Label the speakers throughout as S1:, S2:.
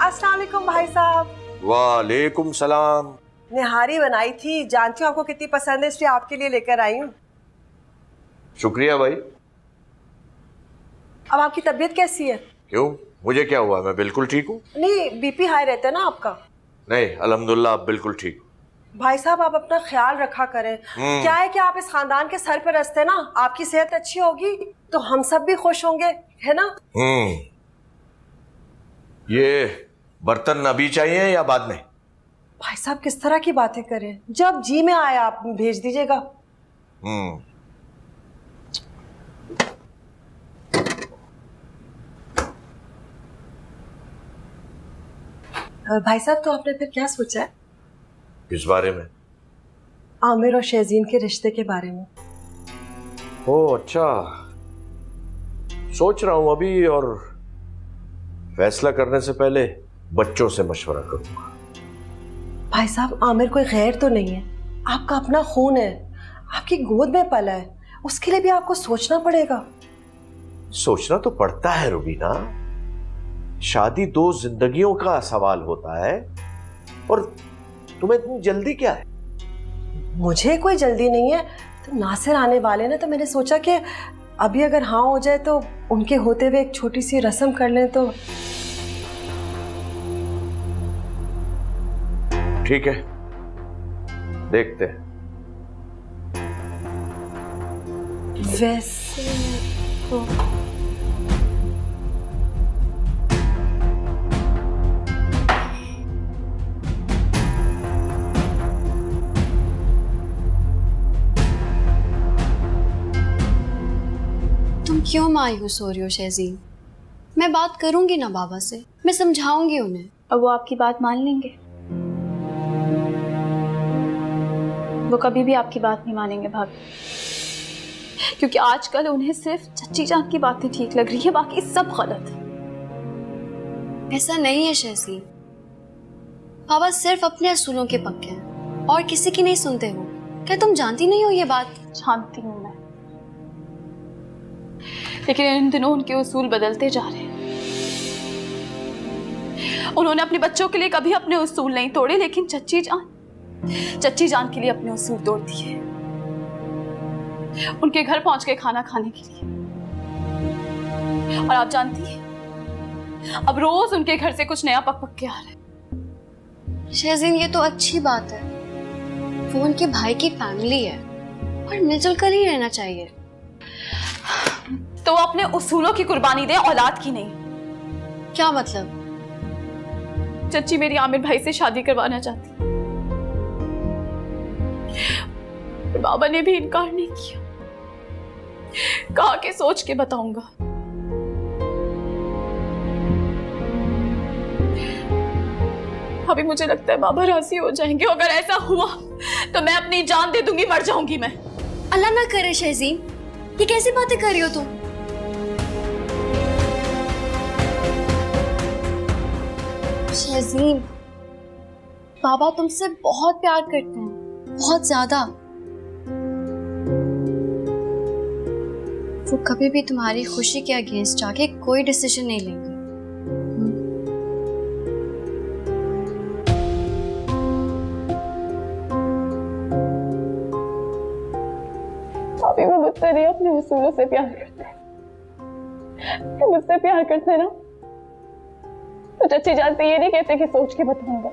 S1: अस्सलाम वालेकुम भाई साहब।
S2: वालेकुम सलाम।
S1: निहारी बनाई थी, जानती हूँ आपको कितनी पसंद है, इसलिए आपके लिए लेकर आई हूँ।
S2: शुक्रिया भाई।
S1: अब आपकी तबीयत कैसी है?
S2: क्यों, मुझे क्या हुआ? मैं बिल्कुल ठीक हूँ।
S1: नहीं, बीपी हाई रहता है ना आपका?
S2: नहीं, अल्हम्दुलिल्लाह आप बिल्कुल ठीक।
S1: भाई साहब आप अपना ख्याल रखा करें। क्या है कि आप इस खानदान के सर पर रखते ना, आपकी सेहत अच्छी होगी तो हम सब भी खुश होंगे, है ना?
S2: ये बर्तन अभी चाहिए या बाद में?
S1: भाई साहब किस तरह की बातें करें, जब जी में आया आप भेज दीजिएगा। भाई साहब तो आपने फिर क्या सोचा है?
S2: किस बारे में?
S1: आमिर और शहजीन के रिश्ते के बारे में।
S2: ओह अच्छा, सोच रहा हूं अभी, और फैसला करने से पहले बच्चों से मशवरा करूंगा।
S1: भाई साहब आमिर कोई गैर तो नहीं है, आपका अपना खून है, आपकी गोद में पला है, उसके लिए भी आपको सोचना पड़ेगा।
S2: सोचना तो पड़ता है रुबीना, शादी दो जिंदगियों का सवाल होता है, और तुम्हें इतनी जल्दी क्या है?
S1: मुझे कोई जल्दी नहीं है, तो नासिर आने वाले ना, तो मैंने सोचा कि अभी अगर हाँ हो जाए तो उनके होते हुए एक छोटी सी रस्म कर लें तो।
S2: ठीक है, देखते हैं।
S1: वैसे तो
S3: तुम क्यों मायूस हो रही हो शहजीन? मैं बात करूंगी ना बाबा से, मैं समझाऊंगी उन्हें।
S4: और वो आपकी बात मान लेंगे? वो कभी भी आपकी बात नहीं मानेंगे भाभी, क्योंकि आजकल उन्हें सिर्फ चच्ची जान की बातें ठीक लग रही है, बाकी सब गलत है।
S3: ऐसा नहीं है शहजीन, बाबा सिर्फ अपने असूलों के पक्के हैं और किसी की नहीं सुनते हो। क्या तुम जानती नहीं हो ये बात?
S4: जानती हूँ मैं, लेकिन इन दिनों उनके उसूल बदलते जा रहे हैं। उन्होंने अपने बच्चों के लिए कभी अपने उसूल नहीं तोड़े, लेकिन चच्ची जान के लिए अपने उसूल तोड़ दिए, उनके घर पहुंच के खाना खाने के लिए। और आप जानती हैं, अब रोज उनके घर से कुछ नया पक के आ रहा है।
S3: शहजीन ये तो अच्छी बात है, वो उनके भाई की फैमिली है और मिलजुल कर ही रहना चाहिए।
S4: तो वो अपने उसूलों की कुर्बानी दे, औलाद की नहीं।
S3: क्या मतलब?
S4: चच्ची मेरी आमिर भाई से शादी करवाना चाहती, बाबा ने भी इनकार नहीं किया, कहा कि सोच के बताऊंगा। अभी मुझे लगता है बाबा राजी हो जाएंगे। अगर ऐसा हुआ तो मैं अपनी जान दे दूंगी, मर जाऊंगी मैं।
S3: अल्लाह ना करे शहजीन, ये कैसी बातें कर रही हो तुम? शहजीन, बाबा तुमसे बहुत प्यार करते हैं, बहुत ज्यादा। वो कभी भी तुम्हारी खुशी के अगेंस्ट जाके कोई डिसीजन नहीं लेंगे।
S4: अभी वो मुझसे नहीं अपने उसूलों से प्यार करते हैं। वो मुझसे प्यार करते ना तो चच्ची जानते ये नहीं कहते कि सोच के बताऊंगा,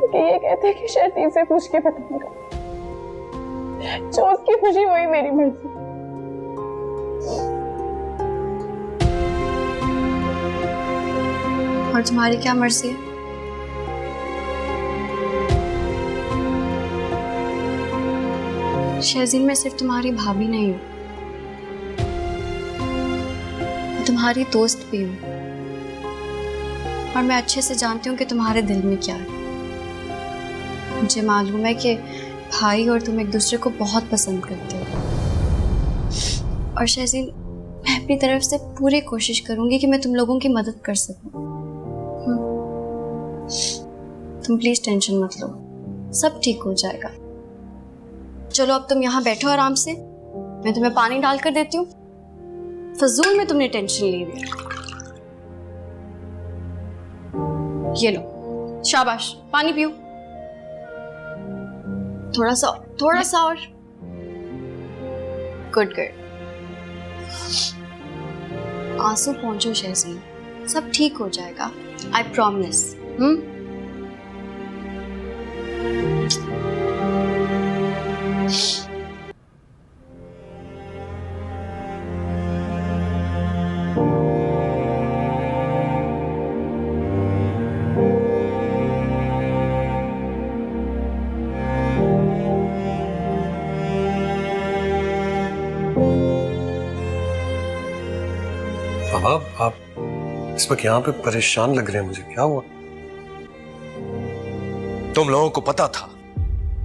S4: कि ये कहते कि शहजीन से पूछ के बताऊंगा। जो उसकी खुशी वही मेरी मर्जी।
S3: और तुम्हारी क्या मर्जी है? शहजीन मैं सिर्फ तुम्हारी भाभी नहीं हूँ, मैं तुम्हारी दोस्त भी हूँ, और मैं अच्छे से जानती हूँ कि तुम्हारे दिल में क्या है। मुझे मालूम है कि भाई और तुम एक दूसरे को बहुत पसंद करते हो। और शहजीन मैं अपनी तरफ से पूरी कोशिश करूंगी कि मैं तुम लोगों की मदद कर सकूं। तुम प्लीज टेंशन मत लो, सब ठीक हो जाएगा। चलो अब तुम यहाँ बैठो आराम से, मैं तुम्हें पानी डाल कर देती हूँ। फजूल में तुमने टेंशन ली हुई है। ये लो, शाबाश, पानी पियो। थोड़ा सा और। Good good. आंसू पहुंचो शहज़ीन, सब ठीक हो जाएगा, आई प्रॉमिस।
S5: आप इस वक्त यहाँ पे परेशान लग रहे हैं, मुझे क्या हुआ?
S2: तुम लोगों को पता था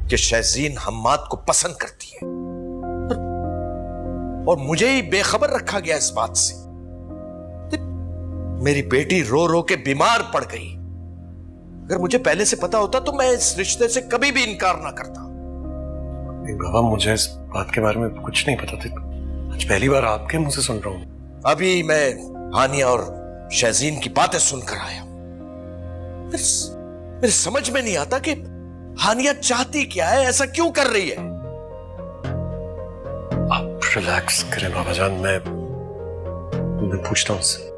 S2: कि शहज़ीन हम्माद को पसंद करती है और मुझे ही बेखबर रखा गया इस बात से। मेरी बेटी रो रो के बीमार पड़ गई। अगर मुझे पहले से पता होता तो मैं इस रिश्ते से कभी भी इनकार ना करता।
S5: नहीं बाबा, मुझे इस बात के बारे में कुछ नहीं पता था, आज पहली बार आपके मुंह से सुन रहा हूँ।
S2: अभी मैं हानिया और शहज़ीन की बातें सुनकर आया। मेरे समझ में नहीं आता कि हानिया चाहती क्या है, ऐसा क्यों कर रही है।
S5: आप रिलैक्स करें बाबा जान, मैं पूछता हूं उससे।